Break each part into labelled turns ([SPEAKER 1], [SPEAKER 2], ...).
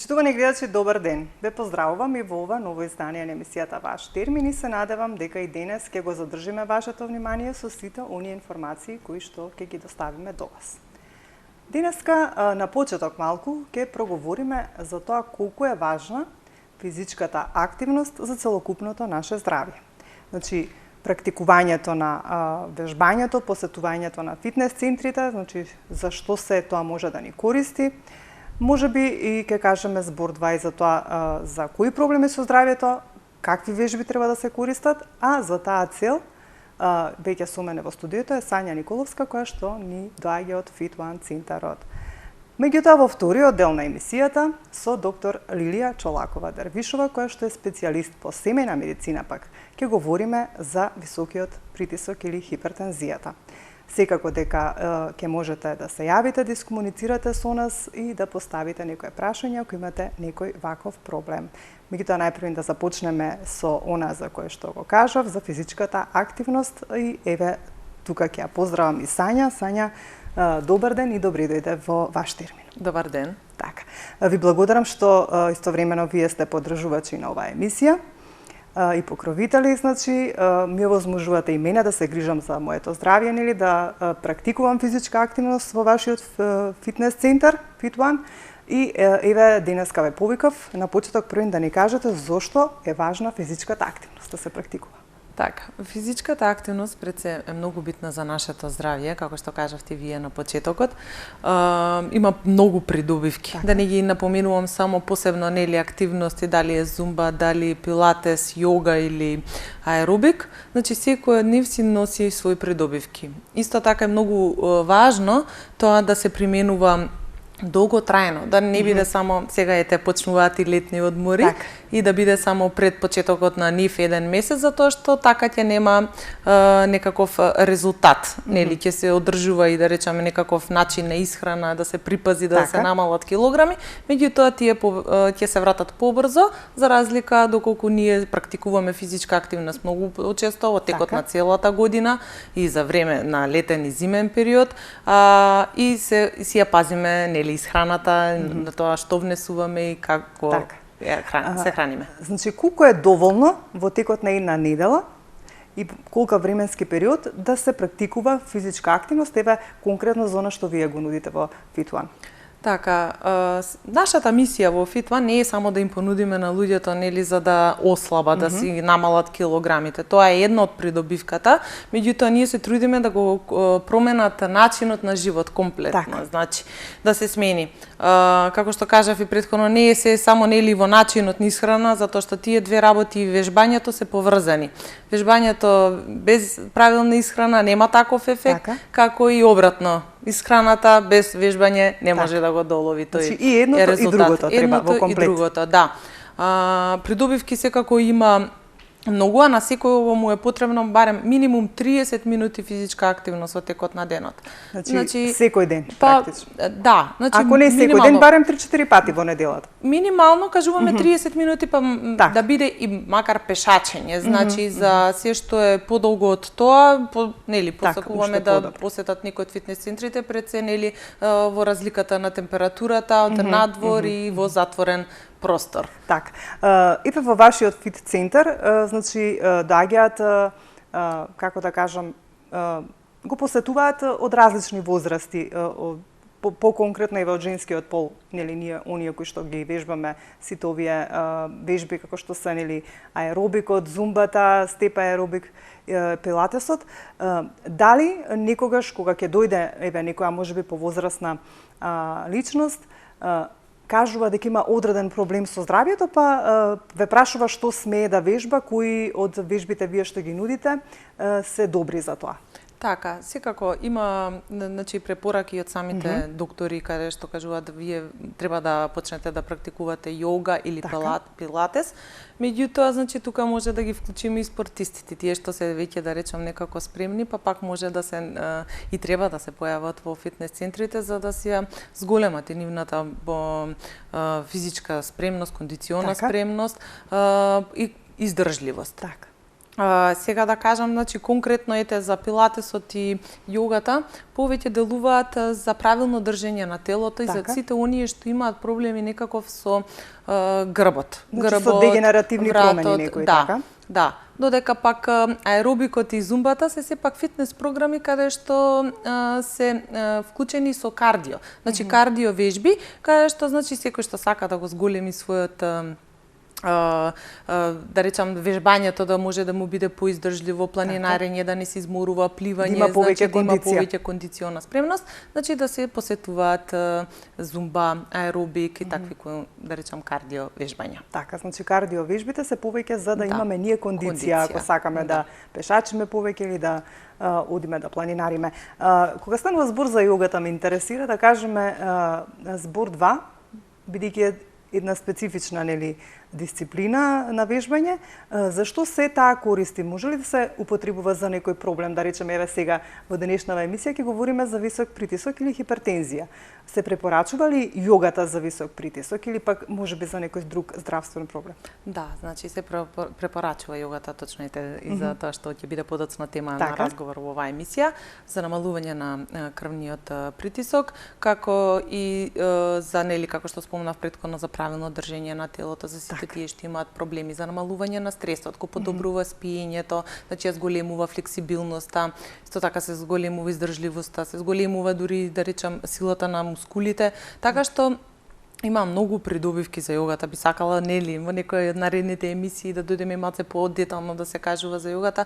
[SPEAKER 1] Почитувани гледачи, добар ден. Ве поздравувам и во ова ново издание на емисијата Ваш термин и се надевам дека и денес ќе го задржиме вашето внимание со сите оние информации кои што ќе ги доставиме до вас. Денеска на почеток малку ќе проговориме за тоа колку е важна физичката активност за целокупното наше здравје. Значи, практикувањето на вежбањето, посетувањето на фитнес центрите, значи зашто се тоа може да ни користи. Може би и ќе кажеме збор два и за тоа за кои проблеми со здравјето, какви вежби треба да се користат, а за таа цел веќе со мене во студиото е Сања Николовска, која што ни доаѓа од Fit One центарот. Меѓутоа, во вториот дел на емисијата со доктор Лилија Чолакова-Дервишова, која што е специјалист по семејна медицина, пак ќе говориме за високиот притисок или хипертензијата. Секако дека ќе можете да се јавите, да искомуницирате со нас и да поставите некои прашања ако имате некој ваков проблем. Меѓутоа, најпрво да започнеме со она за кое што го кажав, за физичката активност и еве тука ќе ја поздравам и Сања. Сања, добар ден и добри дојде во Ваш термин.
[SPEAKER 2] Добар ден.
[SPEAKER 1] Така. Ви благодарам што истовремено вие сте поддржувачи на оваа емисија и покровители, значи ми овозможувате и мене да се грижам за моето здравје, нели, да практикувам физичка активност во вашиот фитнес центар Fit One. И еве денеска ве повикав на почеток првин да ни кажете зошто е важна физичката активност да се практикува.
[SPEAKER 2] Така, физичката активност пред се е многу битна за нашето здравје, како што кажавте вие на почетокот. Има многу придобивки.
[SPEAKER 1] Така.
[SPEAKER 2] Да не ги напоменувам само посебно нели активности, дали е зумба, дали пилатес, йога или аеробик. Значи секој од нив си носи своји придобивки. Исто така е многу важно тоа да се применува долготрајно, да не биде само сега почнуваат и летни одмори и да биде само пред почетокот на нив еден месец, затоа што така ќе нема некаков резултат, нели, ќе се одржува и да речеме некаков начин на исхрана, да се припази да се намалат килограми, меѓутоа тие ќе се вратат побрзо, за разлика доколку ние практикуваме физичка активност многу често во текот на целата година и за време на летен и зимен период, и си ја пазиме, нели, исхраната, на тоа што внесуваме и како се храниме.
[SPEAKER 1] Значи, колку е доволно во текот на една недела и колку временски период да се практикува физичка активност, еве конкретно за она што вие го нудите во Fit One?
[SPEAKER 2] Така, нашата мисија во Fit One не е само да им понудиме на луѓето, нели, за да ослабат, да си намалат килограмите. Тоа е една од придобивката, меѓутоа ние се трудиме да го променат начинот на живот комплетно, значи да се смени. Како што кажав и претходно, не е се само нели во начинот на исхрана, затоа што тие две работи и вежбањето се поврзани. Вежбањето без правилна исхрана нема таков ефект, како и обратно. Исхраната без вежбање не може да го долови тој.
[SPEAKER 1] Значи и едното и другото треба во комплет.
[SPEAKER 2] И другото, да. Придобивки секако има многу, а на секој му е потребно барем минимум 30 минути физичка активност во текот на денот.
[SPEAKER 1] Значи секој ден практично.
[SPEAKER 2] Да, значи
[SPEAKER 1] ако не секој ден, барем 3-4 пати во неделата.
[SPEAKER 2] Минимално кажуваме 30 минути, па да биде и макар пешачење, значи за се што е подолго од тоа, нели посакуваме да посетат некој од фитнес центрите пред се, нели, во разликата на температурата од надвор и во затворен простор.
[SPEAKER 1] Така. Епе во вашиот фит центар, значи доаѓаат, како да кажам, го посетуваат од различни возрасти, по-конкретно и од женскиот пол, нели, ние оние кои што ги вежбаме сите овие вежби како што се, нели, аеробикот, зумбата, степ аеробик, пилатесот. Дали некогаш кога ќе дојде еве некоја можеби повозрасна личност, кажува дека има одреден проблем со здравјето, па ве прашува што смее да вежба, кои од вежбите вие што ги нудите се добри за тоа.
[SPEAKER 2] Така, секако има, значи, препораки од самите доктори каде што кажуваат да вие треба да почнете да практикувате йога или пилатес. Меѓутоа, значи, тука може да ги вклучиме и спортистите, тие што се веќе да речем некако спремни, па пак може да се и треба да се појават во фитнес центрите за да се зголемат и нивната физичка спремност, кондициона спремност и издржливост.
[SPEAKER 1] Така.
[SPEAKER 2] Сега да кажам, значи конкретно ете за пилатесот и јогата, повеќе делуваат за правилно држење на телото и за сите оние што имаат проблеми некаков со грбот.
[SPEAKER 1] Значи со дегенеративни промени некои, така?
[SPEAKER 2] Да, додека пак аеробикот и зумбата се сепак фитнес програми каде што се вклучени со кардио. Значи кардио вежби, каде што значи секој што сака да го зголеми својот да речам вежбањето да може да му биде поиздржливо, планинарење, да не се изморува, пливање,
[SPEAKER 1] има повеќе
[SPEAKER 2] да има повеќе кондициона спремност, значи да се посетуваат зумба, аеробик и такви да речам кардио вежбања.
[SPEAKER 1] Така, значи кардио вежбите се повеќе за да имаме ние кондиција, ако сакаме да пешачиме повеќе или да одиме да планинариме. Кога станува збор за јогата, ме интересира да кажеме збор 2, бидејќи една специфична дисциплина на вежбање, зашто се таа користи? Може ли да се употребува за некој проблем? Да речеме, еве сега во денешнава емисија ќе говориме за висок притисок или хипертензија. Се препорачува ли јогата за висок притисок или пак можеби за некој друг здравствен проблем?
[SPEAKER 2] Да, значи се препорачува јогата точно и за тоа што ќе биде подоцна тема на разговор во оваа емисија за намалување на крвниот притисок, како и за како што спомнав претходно за правилно држење на телото, за сите тие што имаат проблеми, за намалување на стресот, го подобрува спиењето, значи ја зголемува флексибилноста, исто така се зголемува издржливоста, се зголемува дури да речам силата на мускулите, така што има многу придобивки за јогата, би сакала во некој од наредните емисии да дојдеме малце подетално да се кажува за јогата,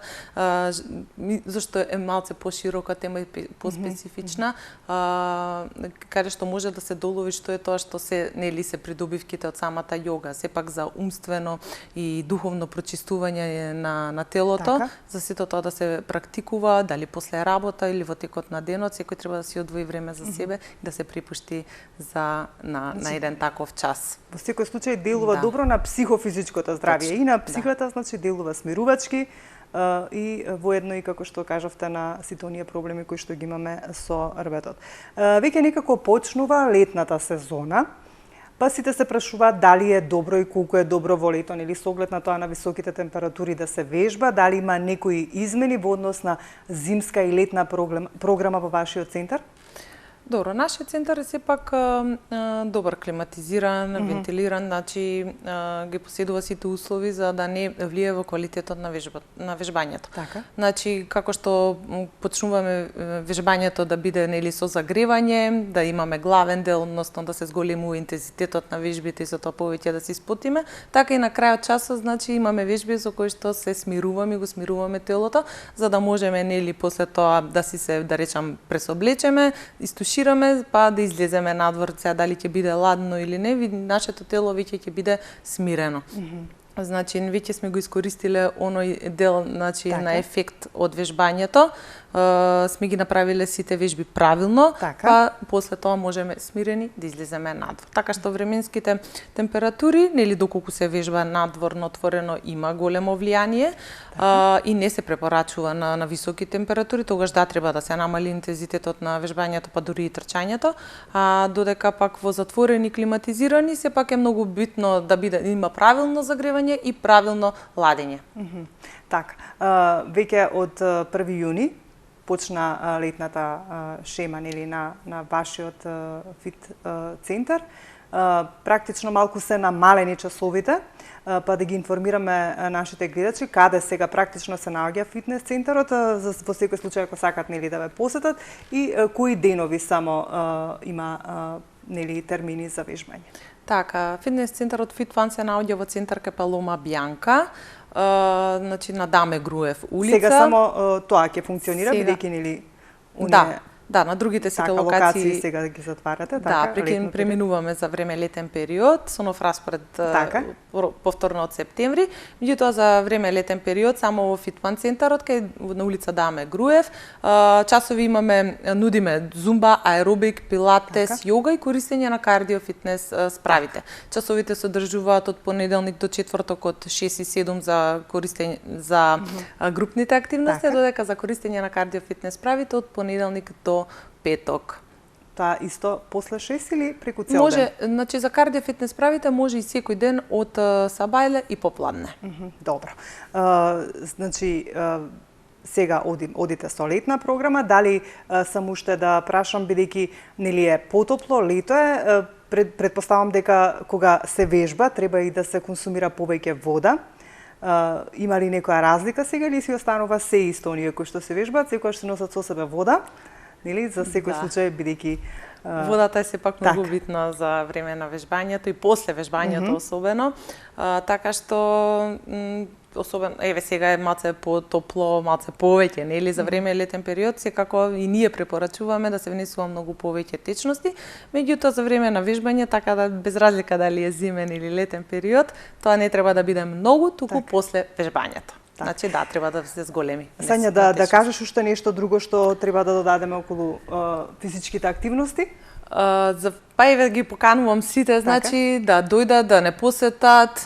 [SPEAKER 2] зашто е малце поширока тема и поспецифична, каде што може да се долови што е тоа што се се придобивките од самата јога, сепак за умствено и духовно прочистување на телото, за сето тоа да се практикува, дали после работа или во текот на денот, секој треба да си одвои време за себе и да се припушти за на еден таков час.
[SPEAKER 1] Во секој случај делува добро на психофизичкото здравје и на психата, значи делува смирувачки и воедно и како што кажавте на сите оние проблеми кои што ги имаме со рветот. Веќе некако почнува летната сезона, па сите се прашуваат дали е добро и колку е добро во летон или со оглед на тоа на високите температури да се вежба, дали има некои измени во однос на зимска и летна програма во вашиот центар?
[SPEAKER 2] Добро, нашиот центар е сепак добар климатизиран, вентилиран, значи ги поседува сите услови за да не влие во квалитетот на вежбањето.
[SPEAKER 1] Така.
[SPEAKER 2] Значи како што почнуваме вежбањето да биде со загревање, да имаме главен дел, односно да се зголемува интензитетот на вежбите и со тоа повеќе да се испотиме, така и на крајот часот значи имаме вежби со кои што се смируваме и го смируваме телото, за да можеме после тоа да да речам пресоблечеме, шираме, па да излеземе надвор, сега дали ќе биде ладно или не, нашето тело веќе ќе биде смирено. Значи, веќе сме го искористиле оној дел на ефект од вежбањето, сме ги направиле сите вежби правилно, па после тоа можеме смирени да излеземе надвор. Така што временските температури, доколку се вежба надвор на отворено, има големо влијание и не се препорачува на високи температури, тогаш треба да се намали интензитетот на вежбањето, па дури и трчањето, додека пак во затворени климатизирани сепак е многу битно да има правилно загревање и правилно ладење.
[SPEAKER 1] Така, веќе од 1 јуни почна летната шема на вашиот фит центар. Практично малку се намалени часовите, па да ги информираме нашите гледачи каде сега практично се наоѓа фитнес центарот, во секој случај ако сакат да ве посетат и кои денови само има термини за вежбање.
[SPEAKER 2] Така, фитнес центарот Fit1 се наоѓа во центарка Палома Бјанка, значи на Даме Груев улица.
[SPEAKER 1] Сега само тоа ќе функционира, бидејќи
[SPEAKER 2] Да, на другите сите локации
[SPEAKER 1] сега ги затварате,
[SPEAKER 2] така. Да, преминуваме за време летен период, со нов распоред повторно од септември. Меѓутоа за време летен период само во Fit1 центарот кај на улица Даме Груев, часови нудиме зумба, аеробик, пилатес, јога и користење на кардио фитнес справите. Часовите се одржуваат од понеделник до четврток од 6 и 7 за користење за групните активности, додека за користење на кардио фитнес справите од понеделник до петок.
[SPEAKER 1] Таа исто после 6 или преку цел
[SPEAKER 2] Може,
[SPEAKER 1] ден?
[SPEAKER 2] значи за кардио фитнес правите може и секој ден од сабајле и попладне.
[SPEAKER 1] Добро. Значи, сега одите со летна програма, дали сам уште да прашам, бидејќи нели е потопло, лето е, предпоставам дека кога се вежба треба и да се консумира повеќе вода. Има ли некоја разлика сега или си останува се исто оние кои што се вежбаат, секогаш се носат со себе вода, нели, за секој случај бидејќи
[SPEAKER 2] водата е сепак многу битна за време на вежбањето и после вежбањето особено, така што особено, еве сега е малце потопло, малце повеќе, нели, за време летен период, секако и ние препорачуваме да се внесува многу повеќе течности, меѓутоа за време на вежбање, така да без разлика дали е зимен или летен период, тоа не треба да биде многу, туку после вежбањето. Значи да, треба да се зголеми.
[SPEAKER 1] Сања, да кажеш уште нешто друго што треба да додадеме околу физичките активности?
[SPEAKER 2] Па еве ги поканувам сите, значи да дојдат, да не посетат,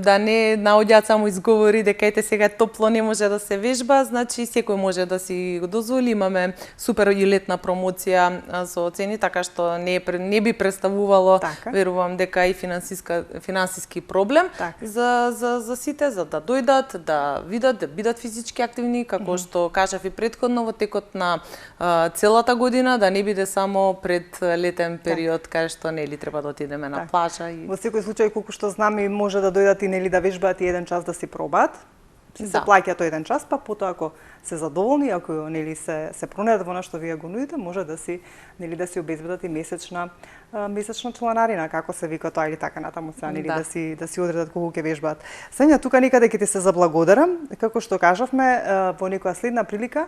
[SPEAKER 2] да не наоѓаат само изговори дека ете сега топло не може да се вежба, значи секој може да си го дозволи. Имаме супер и летна промоција со цени, така што не би представувало, верувам дека и финансиски проблем за сите, за да дојдат, да видат, да бидат физички активни, како што кажав и претходно во текот на целата година, да не биде само пред летен период кај што нели треба да отидеме на плажа и
[SPEAKER 1] во секој случај колку што знаме може да дојдат и нели да вежбаат и еден час да си пробаат. Се плаќа тој еден час, па потоа ако се задоволни, ако нели се пронајдат во она што вие го нудите, може да си нели да си обезбедат и месечна чланарина, како се вика тоа или така натаму се нели да си одредат колку ќе вежбаат. Сања, тука некаде ќе ти се заблагодарам, како што кажавме во некоја следна прилика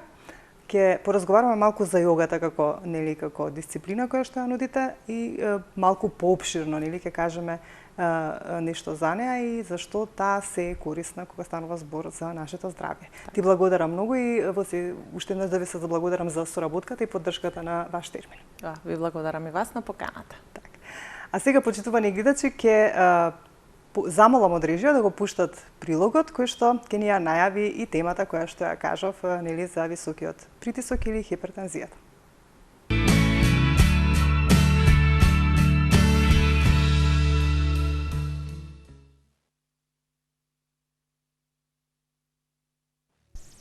[SPEAKER 1] ќе поразговараме малку за јогата како дисциплина која што ја нудите и малку поопширно ќе кажеме нешто за неа и зашто таа се е корисна кога станува збор за нашето здравје. Ти благодарам многу и уште еднаш да ви се заблагодарам за соработката и поддршката на ваш термин.
[SPEAKER 2] Ви благодарам и вас на поканата.
[SPEAKER 1] А сега, почитувани гледачи, ќе замолам од режија да го пуштат прилогот кој што ќе ни ја најави и темата која што ја кажав нели за високиот притисок или хипертензијата.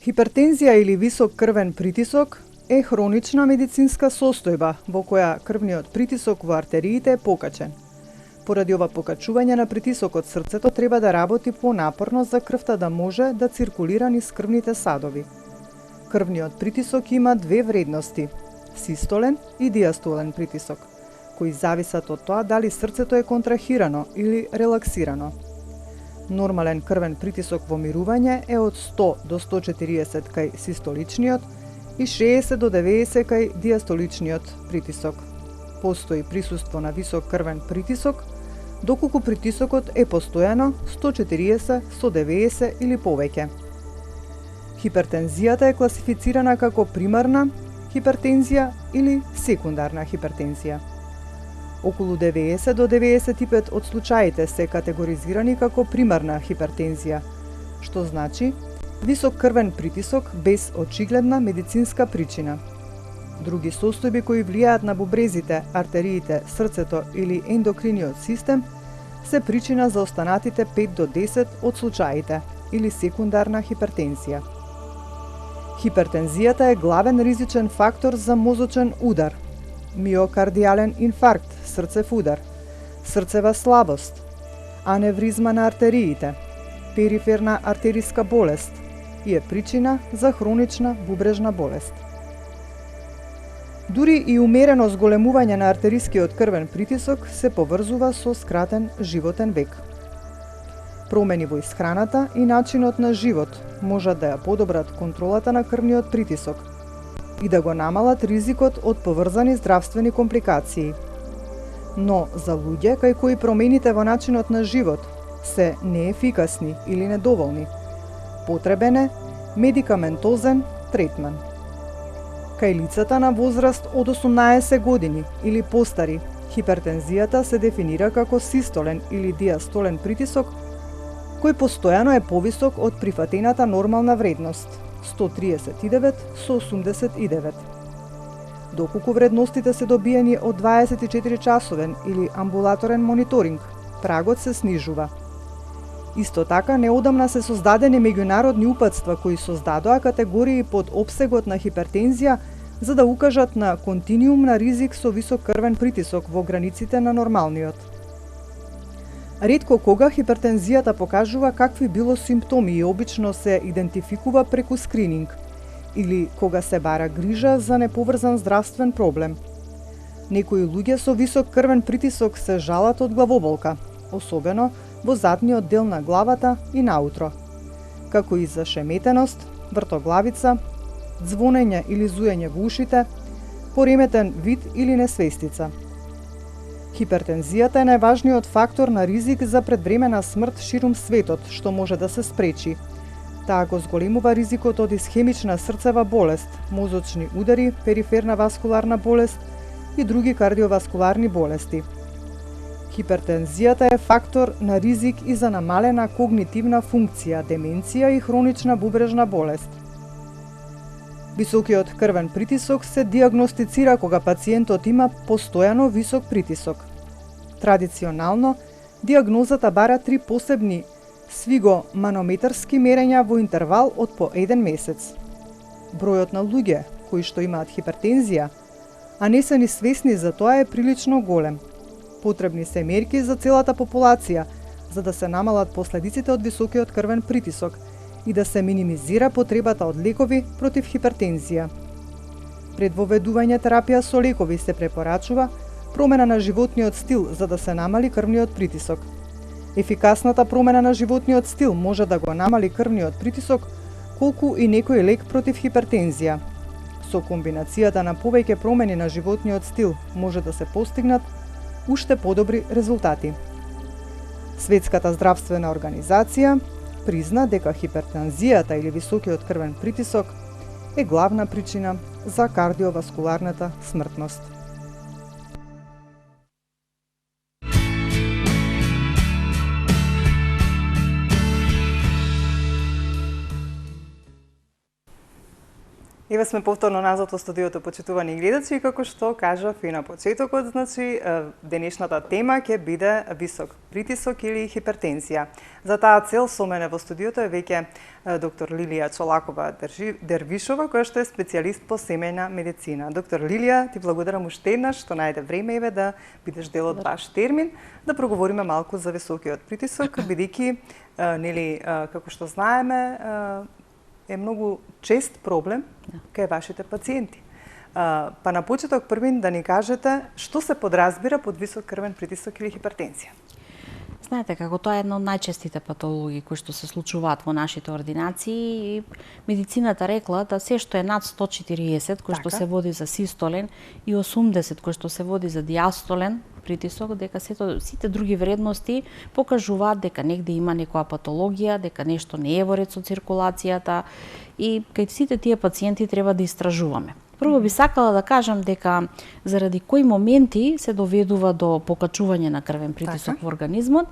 [SPEAKER 1] Хипертензија или висок крвен притисок е хронична медицинска состојба во која крвниот притисок во артериите е покачен. Поради ова покачување на притисокот, срцето треба да работи понапорно за крвта да може да циркулира низ крвните садови. Крвниот притисок има две вредности – систолен и диастолен притисок, кои зависат од тоа дали срцето е контрахирано или релаксирано. Нормален крвен притисок во мирување е од 100 до 140 кај систоличниот и 60 до 90 кај диастоличниот притисок. Постои присуство на висок крвен притисок, доколку притисокот е постојано 140 со 90 или повеќе. Хипертензијата е класифицирана како примарна хипертензија или секундарна хипертензија. Околу 90 до 95 од случаите се категоризирани како примарна хипертензија, што значи висок крвен притисок без очигледна медицинска причина. Други состојби кои влијаат на бубрезите, артериите, срцето или ендокриниот систем се причина за останатите 5 до 10 од случаите или секундарна хипертензија. Хипертензијата е главен ризичен фактор за мозочен удар, миокардијален инфаркт, срцев удар, срцева слабост, аневризма на артериите, периферна артериска болест и е причина за хронична бубрежна болест. Дури и умерено зголемување на артерискиот крвен притисок се поврзува со скратен животен век. Промени во исхраната и начинот на живот можат да ја подобрат контролата на крвниот притисок и да го намалат ризикот од поврзани здравствени компликации. Но за луѓе кај кои промените во начинот на живот се неефикасни или недоволни, потребен е медикаментозен третман. Кај лицата на возраст од 18 години или постари, хипертензијата се дефинира како систолен или диастолен притисок кој постојано е повисок од прифатената нормална вредност 139 со 89. доколку вредностите се добиени од 24-часовен или амбулаторен мониторинг, прагот се снижува. Исто така, неодамна се создадени меѓународни упатства кои создадоа категории под опсегот на хипертензија за да укажат на континуум на ризик со висок крвен притисок во границите на нормалниот. Ретко кога хипертензијата покажува какви било симптоми и обично се идентификува преку скрининг или кога се бара грижа за неповрзан здравствен проблем. Некои луѓе со висок крвен притисок се жалат од главоболка, особено во задниот дел на главата и наутро, како и зашеметеност, вртоглавица, звонење или зуење во ушите, пореметен вид или несвестица. Хипертензијата е најважниот фактор на ризик за предвремена смрт ширум светот, што може да се спречи. Таа го зголемува ризикот од исхемична срцева болест, мозочни удари, периферна васкуларна болест и други кардиоваскуларни болести. Хипертензијата е фактор на ризик и за намалена когнитивна функција, деменција и хронична бубрежна болест. Високиот крвен притисок се диагностицира кога пациентот има постојано висок притисок. Традиционално, диагнозата бара 3 посебни свигоманометарски мерења во интервал од по 1 месец. Бројот на луѓе кои што имаат хипертензија, а не се ни свесни за тоа, е прилично голем. Потребни се мерки за целата популација, за да се намалат последиците од високиот крвен притисок и да се минимизира потребата од лекови против хипертензија. Пред воведување терапија со лекови се препорачува промена на животниот стил за да се намали крвниот притисок. Ефикасната промена на животниот стил може да го намали крвниот притисок колку и некој лек против хипертензија. Со комбинацијата на повеќе промени на животниот стил може да се постигнат уште подобри резултати. Светската здравствена организација призна дека хипертензијата или високиот крвен притисок е главна причина за кардиоваскуларната смртност. Еве сме повторно назад во студиото, почитувани гледачи, како што кажав и на почетокот, значи денешната тема ќе биде висок притисок или хипертензија. За таа цел со мене во студиото е веќе доктор Лилија Чолакова Дервишова, која што е специјалист по семејна медицина. Доктор Лилија, ти благодарам уште еднаш што најде време еве да бидеш дел од ваш термин, да проговориме малку за високиот притисок, бидејќи нели како што знаеме е многу чест проблем кај вашите пациенти. Па на почеток првин да ни кажете што се подразбира под висок крвен притисок или хипертензија.
[SPEAKER 3] Знаете, како тоа е една од најчестите патологии кои што се случуваат во нашите ординации, и медицината рекла да се што е над 140 кој што се води за систолен и 80 кој што се води за диастолен притисок, дека сите други вредности покажуваат дека негде има некоја патологија, дека нешто не е во ред со циркулацијата, и кај сите тие пациенти треба да истражуваме. Прво би сакала да кажам дека заради кои моменти се доведува до покачување на крвен притисок во организмот.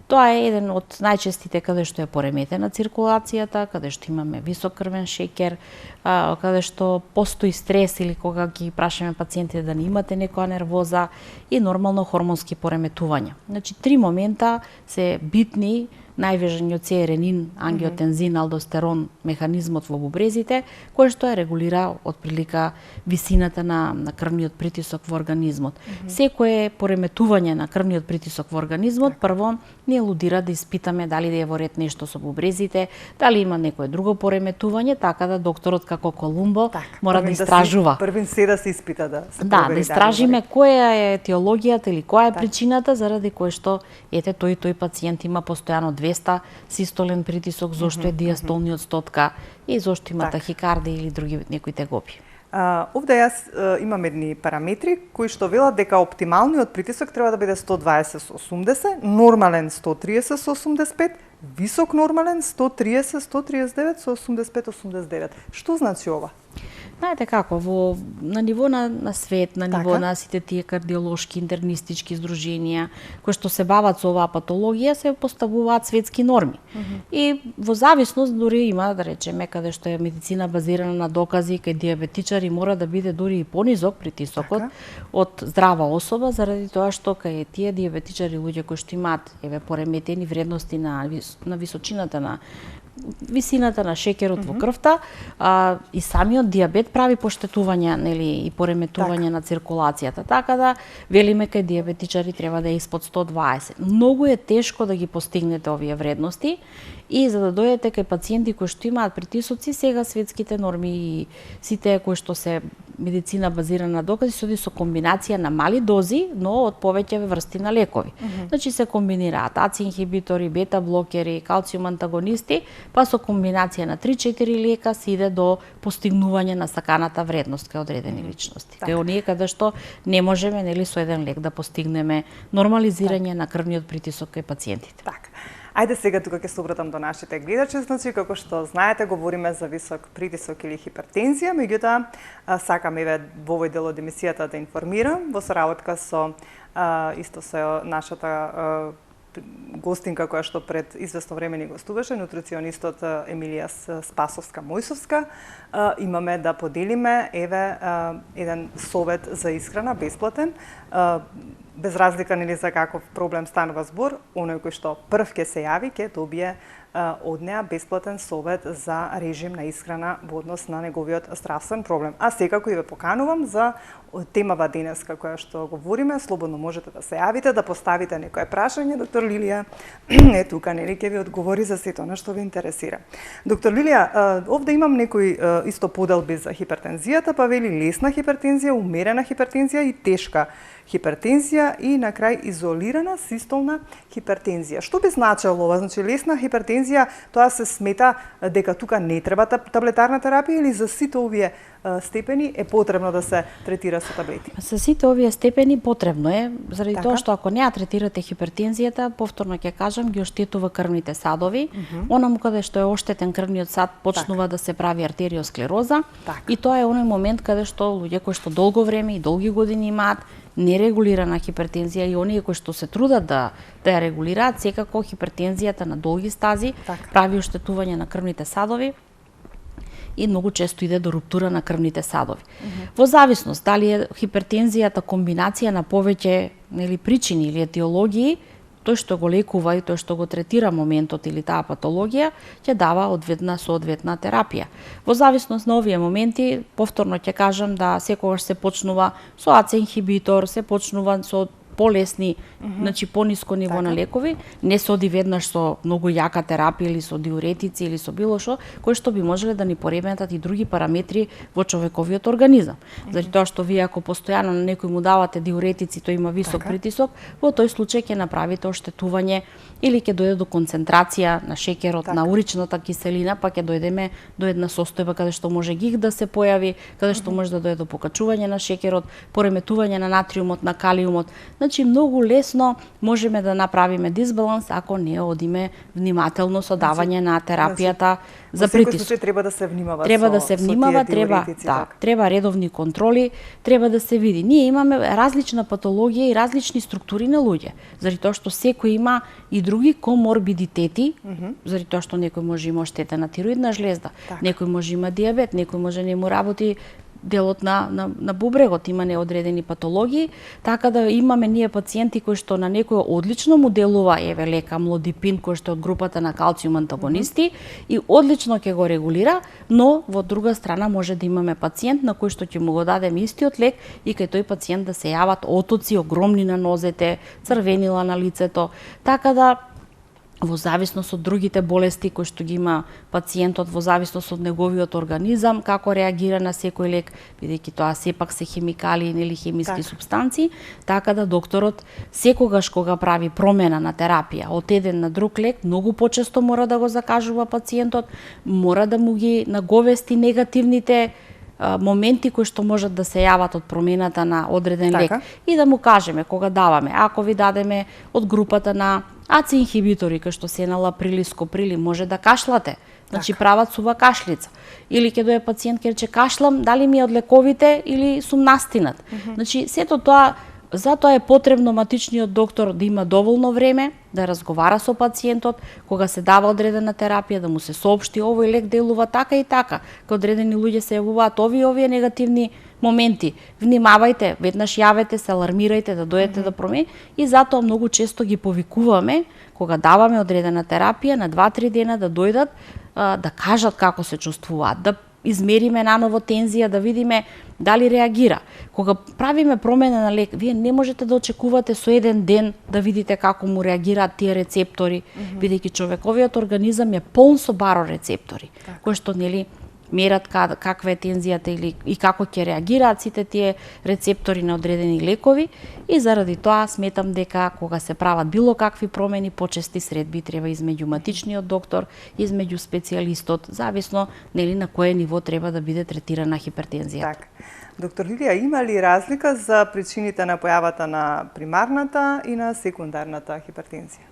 [SPEAKER 3] Тоа е еден од најчестите каде што е пореметена циркулацијата, каде што имаме висок крвен шеќер, каде што постои стрес или кога ги прашаме пациентите да не имате некоја нервоза и нормално хормонски пореметувања. Значи 3 момента се битни. Најважниот се е ренин, ангиотензин, алдостерон, механизмот во бубрезите, кој што е регулира отприлика висината на крвниот притисок во организмот. Секое пореметување на крвниот притисок во организмот, прво ни елудира да испитаме дали е во ред нешто со бубрезите, дали има некое друго пореметување, така да докторот како Колумбо мора да истражува.
[SPEAKER 1] Првин се да се испита да се
[SPEAKER 3] провери. Да истражиме која е етиологијата или која е причината заради кој што ете тој пациент има постојано 200 систолен притисок, зошто е диастолниот стотка и зошто има тахикардија или други некои тегоби.
[SPEAKER 1] Овде јас имам едни параметри кои што велат дека оптималниот притисок треба да биде 120 со 80, нормален 130 со 85, висок нормален 130, 139 со 85-89. Што значи ова?
[SPEAKER 3] Знаете како, на ниво на свет, на ниво на сите тие кардиолошки, интернистички здруженија, кои што се бават со оваа патологија, се поставуваат светски норми. И во зависност дури има, да речеме, каде што е медицина базирана на докази, кај диабетичари мора да биде дури и понизок притисокот од здрава особа, заради тоа што кај тие диабетичари, луѓе кои што имаат пореметени вредности на височината на висината на шекерот во крвта, и самиот диабет прави поштетување, нели, и пореметување на циркулацијата. Така да велиме кај диабетичари треба да е испод 120. Многу е тешко да ги постигнете овие вредности и за да дојдете кај пациенти кои што имаат притисоци, сега светските норми и сите кои што се медицина базирана на докази се со комбинација на мали дози, но од повеќе врсти на лекови. Значи се комбинираат аци инхибитори, бета блокери, калциум антагонисти, па со комбинација на 3-4 лека се иде до постигнување на саканата вредност кај одредени личности. Кај оние каде што не можеме, нели, со еден лек да постигнеме нормализирање на крвниот притисок кај пациентите.
[SPEAKER 1] Ајде сега тука ќе се обратам до нашите гледачи, значи како што знаете говориме за висок притисок или хипертензија, меѓутоа сакам еве во овој дел од емисијата да информирам во соработка со исто со нашата гостинка која што пред известно време ни гостуваше, нутриционистот Емилија Спасовска-Мојсовска, имаме да поделиме еве еден совет за исхрана бесплатен, без разлика нели за каков проблем станува збор, оној кој што прв ќе се јави ќе добие од неа бесплатен совет за режим на исхрана во однос на неговиот здравствен проблем. А секако и ве поканувам за темава денеска која што говориме, слободно можете да се јавите, да поставите некое прашање. Доктор Лилија е тука, нели ќе ви одговори за сето она што ви интересира. Доктор Лилија, овде имам некои исто поделби за хипертензијата, па вели лесна хипертензија, умерена хипертензија и тешка хипертензија и на крај изолирана систолна хипертензија. Што би значело ова? Значи лесна хипертензија, тоа се смета дека тука не треба таблетарна терапија или за сите овие степени е потребно да се третира со таблети?
[SPEAKER 3] За сите овие степени потребно е, заради тоа што ако не ја третирате хипертензијата, повторно ќе кажам, ги оштетува крвните садови. Онаму каде што е оштетен крвниот сад почнува да се прави артериосклероза и тоа е оној момент каде што луѓе кои што долго време и долги години имаат нерегулирана хипертензија и оние кои што се трудат да ја регулираат, секако хипертензијата на долги стази прави оштетување на крвните садови и многу често иде до руптура на крвните садови. Во зависност дали е хипертензијата комбинација на повеќе, нели, причини или етиологии, тој што го лекува и тој што го третира моментот или таа патологија, ќе дава одветна соодветна терапија. Во зависност на овие моменти, повторно ќе кажам да секогаш се почнува со АЦ инхибитор, се почнува со полесни, значи пониско ниво на лекови, не се оди веднаш со многу јака терапија или со диуретици или со било што, кои што би можеле да ни пореметат и други параметри во човековиот организам. Заради тоа што вие ако постојано на некој му давате диуретици, тој има висок притисок, во тој случај ќе направите оштетување или ќе дојде до концентрација на шекерот, на уричната киселина, па ќе дојдеме до една состојба каде што може гиг да се појави, каде што може да дојде до покачување на шекерот, пореметување на натриумот, на калиумот. Значи многу лесно можеме да направиме дисбаланс ако не одиме внимателно со давање на терапијата за притисок.
[SPEAKER 1] Во секој случај треба да се внимава.
[SPEAKER 3] Треба да се внимава, треба редовни контроли, треба да се види. Ние имаме различна патологија и различни структури на луѓе, заради тоа што секој има и други коморбидитети, заради тоа што некој може има оштетена тироидна жлезда, некој може има дијабет, некој може не му работи делот на бубрегот, има неодредени патологии, така да имаме ние пациенти кои што на некој одлично му делува, еве лека амлодипин кој што е од групата на калциум антагонисти и одлично ќе го регулира, но во друга страна може да имаме пациент на кој што ќе му го дадеме истиот лек и кај тој пациент да се јават отоци огромни на нозете, црвенила на лицето, така да во зависност од другите болести кои што ги има пациентот, во зависност од неговиот организам, како реагира на секој лек, бидејќи тоа сепак се химикали или хемиски супстанции, така да докторот секогаш кога прави промена на терапија од еден на друг лек, многу почесто мора да го закажува пациентот, мора да му ги наговести негативните моменти кои што можат да се јават од промената на одреден лек и да му кажеме кога даваме, ако ви дадеме од групата на АЦИ инхибитори, кај што се налаприли, скоприли, може да кашлате. Значи прават сува кашлица. Или ќе дое пациент ке рече кашлам, дали ми е од лековите или сум настинат. Значи сето тоа, затоа е потребно матичниот доктор да има доволно време да разговара со пациентот, кога се дава одредена терапија, да му се соопшти овој лек делува така и така, кога одредени луѓе се јавуваат овие негативни моменти. Внимавајте, веднаш јавете се, алармирајте да дојдете да промени и затоа многу често ги повикуваме кога даваме одредена терапија на 2-3 дена да дојдат да кажат како се чувствуваат, да измериме наново тензија, да видиме дали реагира. Кога правиме промена на лек, вие не можете да очекувате со еден ден да видите како му реагираат тие рецептори, бидејќи човековиот организам е полн со барорецептори, кои што мерат каква е тензијата или и како ќе реагираат сите тие рецептори на одредени лекови и заради тоа сметам дека кога се прават било какви промени, почести средби треба измеѓу матичниот доктор, измеѓу специјалистот, зависно на кое ниво треба да биде третирана хипертензија.
[SPEAKER 1] Така. Доктор Лилија, има ли разлика за причините на појавата на примарната и на секундарната хипертензија?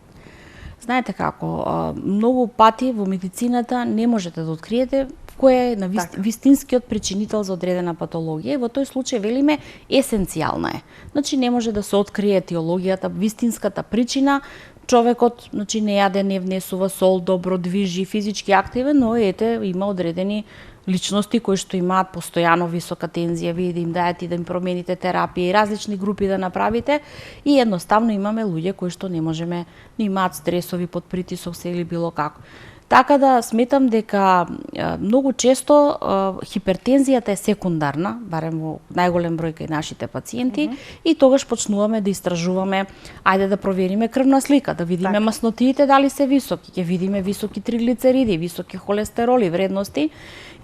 [SPEAKER 3] Знаете како, многу пати во медицината не можете да откриете кој е на вистинскиот причинител за одредена патологија и во тој случај велиме есенцијална е. Значи не може да се открие етиологијата, вистинската причина, човекот не јаде, не внесува сол, добро движи, физички активен, но има одредени личности кои што имаат постојано висока тензија, вие да им дајате да им промените терапија и различни групи да направите и едноставно имаме луѓе кои што не имаат стресови под притисок се или било како. Така да сметам дека многу често хипертензијата е секундарна, барем во најголем број кај нашите пациенти, и тогаш почнуваме да истражуваме, ајде да провериме крвна слика, да видиме маснотиите дали се високи, ќе видиме високи триглицериди, високи холестероли, вредности,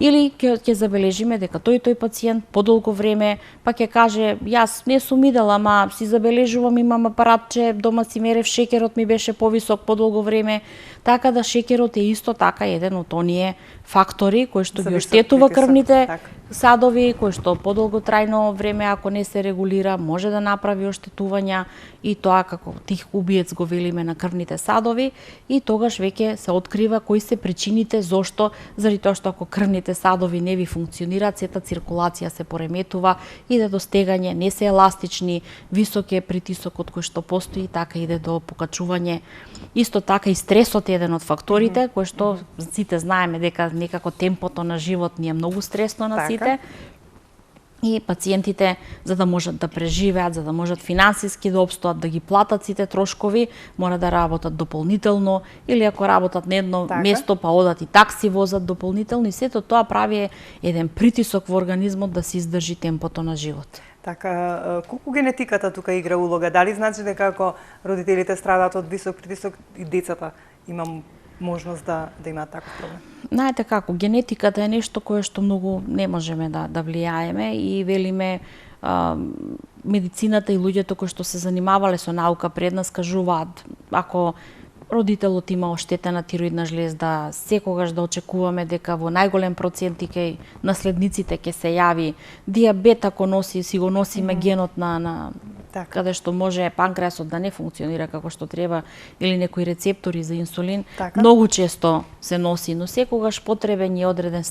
[SPEAKER 3] или ќе забележиме дека тој пациент подолго време па ќе каже јас не сум идел, ама си забележувам, имам апаратче, дома си мерев шекерот ми беше повисок подолго време, така да шекерот е исто така еден од оние фактори кои што ги оштетува крвните садови, кои што подолготрајно време ако не се регулира може да направи оштетувања и тоа како тих убиец го велиме на крвните садови и тогаш веќе се открива кои се причините зошто, заради тоа што ако крвните садови не ви функционираат, сета циркулација се пореметува, иде до стегање, не се еластични, висок е притисокот кој што постои, така иде до покачување. Исто така и стресот е еден од факторите кои што сите знаеме дека некако темпото на живот ни е многу стресно на сите. И пациентите, за да можат да преживеат, за да можат финансиски да опстоат, да ги платат сите трошкови, мора да работат дополнително, или ако работат на едно место, па одат и такси возат дополнително, и сето тоа прави еден притисок во организмот да се издржи темпото на живот.
[SPEAKER 1] Така, колку генетиката тука игра улога? Дали значи дека ако родителите страдаат од висок притисок и децата имам можност да имаат таков проблем?
[SPEAKER 3] Знаете како, генетиката е нешто кое што многу не можеме да влијаеме и велиме медицината и луѓето кои што се занимавале со наука пред нас кажуваат ако родителот има оштетена тироидна жлезда, секогаш да очекуваме дека во најголем процент и кај наследниците ќе се јави дијабет ако си го носиме генот на каде што може панкреасот да не функционира како што треба или некои рецептори за инсулин, многу често се носи, но секогаш потребен е одреден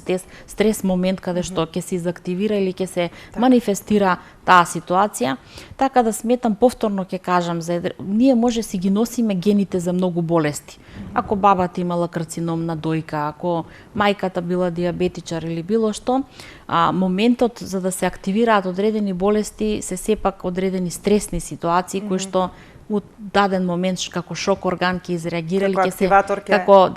[SPEAKER 3] стрес момент каде што ќе се изактивира или ќе се манифестира таа ситуација, така да сметам повторно ќе кажам ние може си ги носиме гените за многу болести. Ако бабата имала карцином на дојка, ако мајката била диабетичар или било што, моментот за да се активираат одредени болести се сепак одредени стресни ситуации кои што во даден момент како шок орган ќе изреагира или ќе се како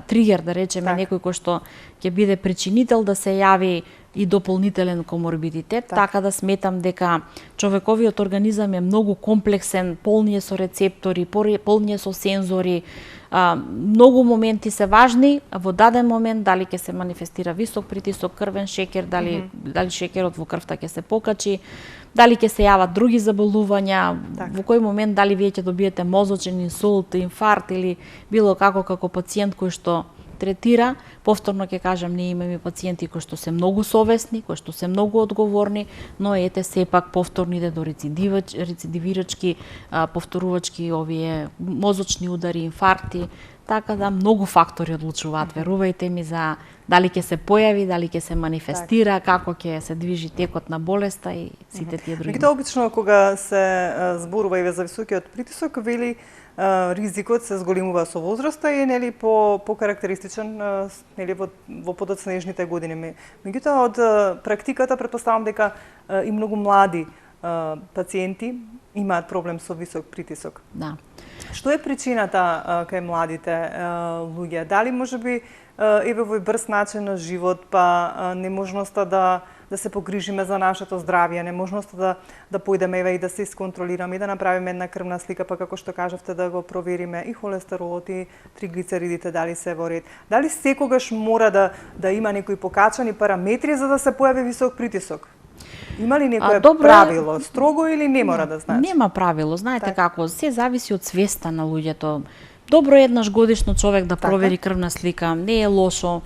[SPEAKER 3] тригер да речеме некој кој што ќе биде причинител да се јави и дополнителен коморбидитет, така да сметам дека човековиот организам е многу комплексен, полн е со рецептори, полн е со сензори, многу моменти се важни, во даден момент дали ќе се манифестира висок притисок, крвен шекер, дали шекерот во крвта ќе се покачи, дали ќе се јават други заболувања, во кој момент дали вие ќе добиете мозочен инсулт, инфаркт или било како пациент кој што третира. Повторно ќе кажам, ние имаме пациенти кои што се многу совесни, кои што се многу одговорни, но ете сепак повторно иде до рецидивирачки, повторувачки овие мозочни удари, инфаркти, така да многу фактори одлучуваат, верувајте ми, за дали ќе се појави, дали ќе се манифестира, како ќе се движи текот на болеста и сите тие други.
[SPEAKER 1] Меѓутоа обично кога се зборува и за високиот притисок, вели ризикот се зголемува со возраста и нели по карактеристичен нели во подоцнежните години. Меѓутоа од практиката претпоставам дека и многу млади пациенти имаат проблем со висок притисок.
[SPEAKER 3] Да.
[SPEAKER 1] Што е причината кај младите луѓе? Дали можеби еве овој брз начин на живот, па неможноста да се погрижиме за нашето здравје, неможноста да појдеме еве и да се исконтролираме и да направиме една крвна слика, па како што кажавте да го провериме и холестеролот и триглицеридите дали се во ред. Дали секогаш мора да има некои покачани параметри за да се појави висок притисок? Има ли некое правило, строго или не мора да значи?
[SPEAKER 3] Нема правило, знаете како, се зависи од свеста на луѓето. Добро еднаш годишно човек да провери крвна слика, не е лошо.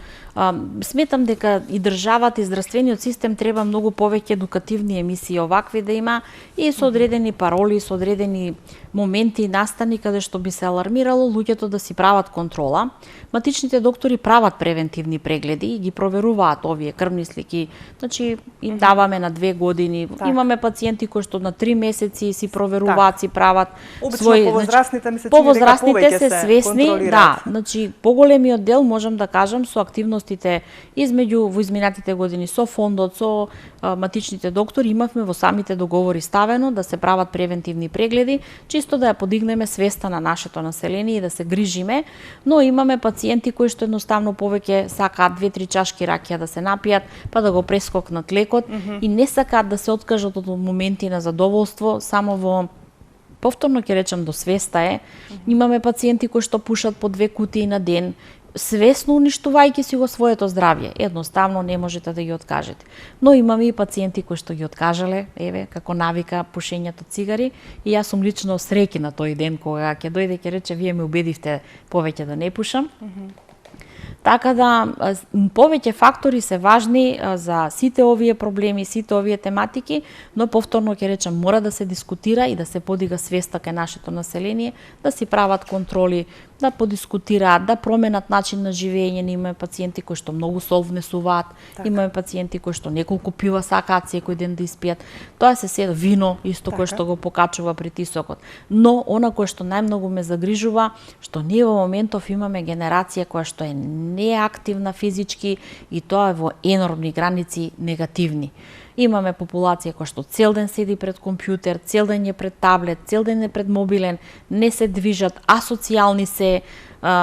[SPEAKER 3] Сметам дека и државата и здравствениот систем треба многу повеќе едукативни емисии овакви да има и со одредени пароли, со одредени моменти и настани каде што би се алармирало луѓето да си прават контрола. Матичните доктори прават превентивни прегледи и ги проверуваат овие крвни слики. Значи им даваме на 2 години. Имаме пациенти кои што на 3 месеци си проверуваат, си прават
[SPEAKER 1] свој, повозрастните ми се чини дека повеќе
[SPEAKER 3] се свесни, да, значи поголемиот дел можам да кажам со активностите измеѓу во изминатите години со фондот, со матичните доктори имавме во самите договори ставено да се прават превентивни прегледи, чисто да ја подигнеме свеста на нашето население и да се грижиме, но имаме пациенти кои што едноставно повеќе сакаат 2-3 чашки ракија да се напијат, па да го прескокнат лекот и не сакаат да се откажат од моменти на задоволство само во повторно ќе речам до свеста е. Имаме пациенти кои што пушат по 2 кутии на ден, свесно уништувајќи си го своето здравје. Едноставно не можете да ги откажете. Но имаме и пациенти кои што ги откажале, еве, како навика пушењето цигари, и јас сум лично среќна на тој ден кога ќе дојде ќе рече вие ме убедивте повеќе да не пушам. Така да, повеќе фактори се важни за сите овие проблеми, сите овие тематики, но повторно ќе речам, мора да се дискутира и да се подига свеста кај нашето население, да си прават контроли, да подискутираат, да променат начин на живење. Имаме пациенти кои што многу сол внесуваат, имаме пациенти кои што неколку пива сакаат секој ден да испијат. Тоа се вино исто кој што го покачува притисокот. Но она кое што најмногу ме загрижува, што ние во моментов имаме генерација која што е неактивна физички и тоа е во енормни граници негативни. Имаме популација која што цел ден седи пред компјутер, цел ден е пред таблет, цел ден е пред мобилен, не се движат, асоцијални се,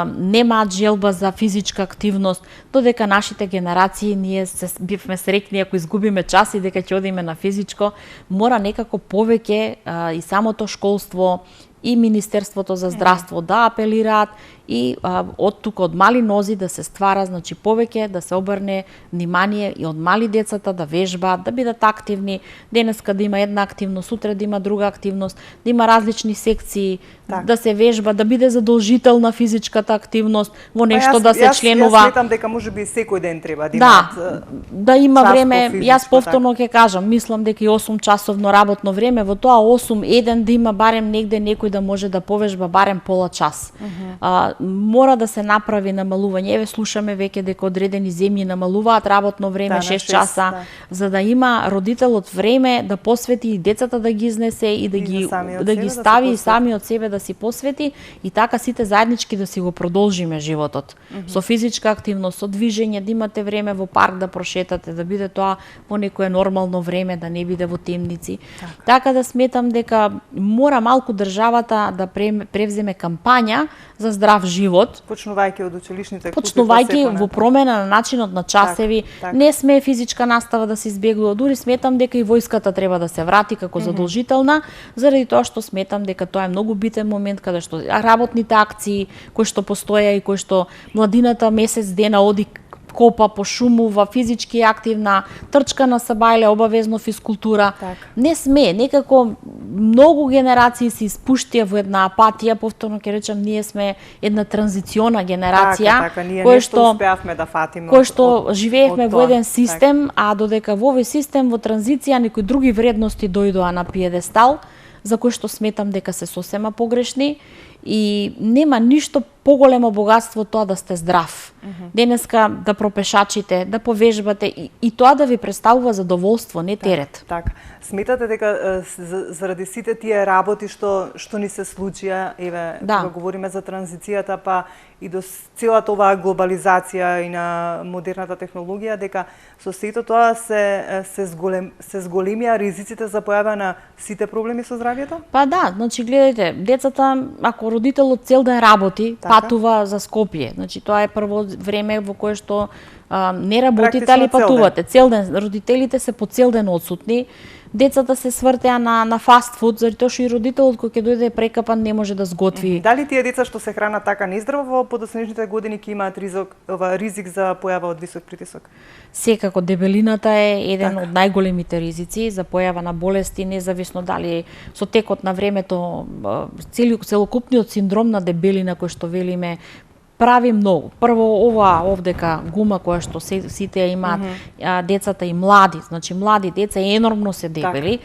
[SPEAKER 3] немаат желба за физичка активност, додека нашите генерации ние бивме среќни ако изгубиме час и дека ќе одиме на физичко, мора некако повеќе и самото школство и Министерството за здравство да апелираат и од тука од мали нози да се ствара, значи повеќе да се обрне внимание и од мали децата да вежбаат, да бидат активни, денеска да има една активност, сутре да има друга активност, да има различни секции, да се вежба, да биде задолжителна физичката активност, во нешто да се членува.
[SPEAKER 1] Јас сметам дека можеби секој ден треба да има
[SPEAKER 3] да има време. Јас повторно ќе кажам, мислам дека и 8 часовно работно време, во тоа 8 еден да има барем негде некој да може да повежба барем пола час. Мора да се направи намалување. Еве слушаме веќе дека одредени земји намалуваат работно време 6 часа, за да има родителот време да посвети и децата да ги изнесе и да ги стави и сами од себе да си посвети и така сите заеднички да си го продолжиме животот. Со физичка активност, со движење, да имате време во парк да прошетате, да биде тоа во некое нормално време, да не биде во темници. Така да сметам дека мора малку државата да превземе кампања за здрав живот,
[SPEAKER 1] почнувајќи од училишните клуби,
[SPEAKER 3] почнувајќи во промена на начинот на часеви. Не сме физичка настава да се избегува, дури сметам дека и војската треба да се врати како задолжителна, заради тоа што сметам дека тоа е многу битен момент каде што работните акции кои што постоја и кои што младината месец дена оди копа, пошумува, физички активна, трчка на сабајле, обавезно физкултура. Не сме, некако многу генерации се испуштија во една апатија, повторно ќе речам, ние сме една транзициона генерација,
[SPEAKER 1] која што успеавме да фатиме,
[SPEAKER 3] кој што живеевме во еден систем, а додека во овој систем во транзиција некои други вредности дојдоа на пиедестал, за кои што сметам дека се сосема погрешни и нема ништо поголемо богатство тоа да сте здрав. Денеска да пропешачите, да повежбате и тоа да ви представува задоволство, не терет.
[SPEAKER 1] Така. Сметате дека заради сите тие работи што ни се случија, еве, кога говориме за транзицијата, па и до целата оваа глобализација и на модерната технологија, дека со сето тоа се зголемија ризиците за појава на сите проблеми со здравјето?
[SPEAKER 3] Па да, значи гледајте, децата, ако родителот цел ден работи, патува за Скопје. Значи тоа е прво време во кое што не работите, али патувате. Цел ден, родителите се по цел ден одсутни. Децата се свртеа на фастфуд, заради тоа што и родителот кој ќе дојде прекапан не може да сготви.
[SPEAKER 1] Дали тие деца што се хранат така нездраво во подоцнежните години ќе имаат ризик за појава од висок притисок?
[SPEAKER 3] Секако дебелината е еден од најголемите ризици за појава на болести, независно дали со текот на времето целокупниот синдром на дебелина кој што велиме прави многу. Прво ова овдека гума која што сите ја имаат децата и млади, значи млади деца енормно се дебели,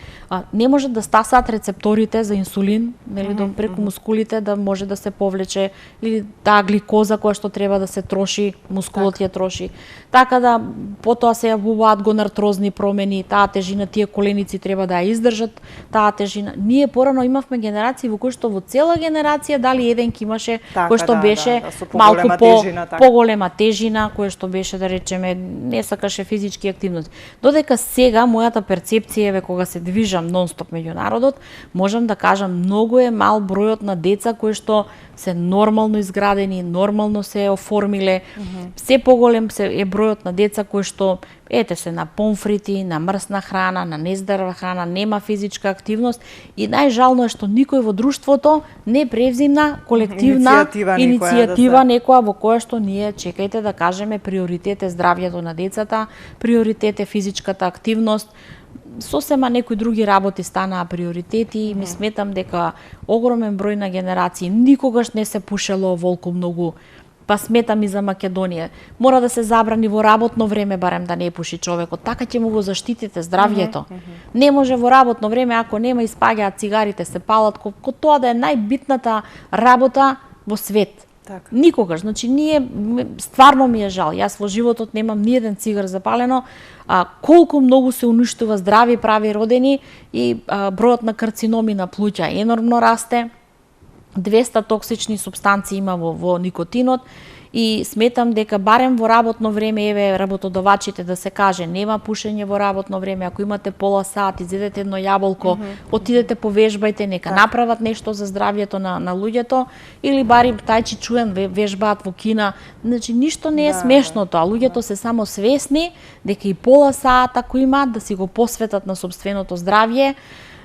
[SPEAKER 3] не може да стасаат рецепторите за инсулин, нели, преку мускулите да може да се повлече или таа гликоза која што треба да се троши, мускулот ја троши. Така да потоа се јавуваат гонартрозни промени, таа тежина, тие коленици треба да ја издржат таа тежина. Ние порано имавме генерации во кои што во цела генерација дали еденки имаше кој што беше малку поголема тежина, која што беше, да речеме, не сакаше физички активности. Додека сега, мојата перцепција е кога се движам нон-стоп меѓу народот, можам да кажам, многу е мал бројот на деца кои што се нормално изградени, нормално се оформиле. Се поголем е бројот на деца кои што ете се на помфрити, на мрсна храна, на нездрава храна, нема физичка активност и најжално е што никој во друштвото не превзимна колективна иницијатива некоја во која што ние, чекајте да кажеме, приоритет е здравјето на децата, приоритет е физичката активност, сосема некои други работи станаа приоритети и ми сметам дека огромен број на генерации никогаш не се пушело волку многу. Па сметам и за Македонија. Мора да се забрани во работно време барем да не пуши човекот. Така ќе му го заштитите здравјето. Не може во работно време ако нема испаѓаат цигарите, се палат, ко тоа да е најбитната работа во свет. Никогаш. Значи ние стварно ми е жал. Јас во животот немам ни еден цигар запалено. Колку многу се уништува здрави прави родени и бројот на карциноми на плуќа енормно расте. 200 токсични супстанции има во никотинот и сметам дека барем во работно време, еве работодавачите да се каже, нема пушење во работно време, ако имате пола сат, изедете едно јаболко, отидете повежбајте, нека направат нешто за здравјето на луѓето, или бари тајчи чуен вежбаат во Кина. Значи ништо не е смешно тоа, луѓето се само свесни дека и пола сат ако имаат да си го посветат на сопственото здравје,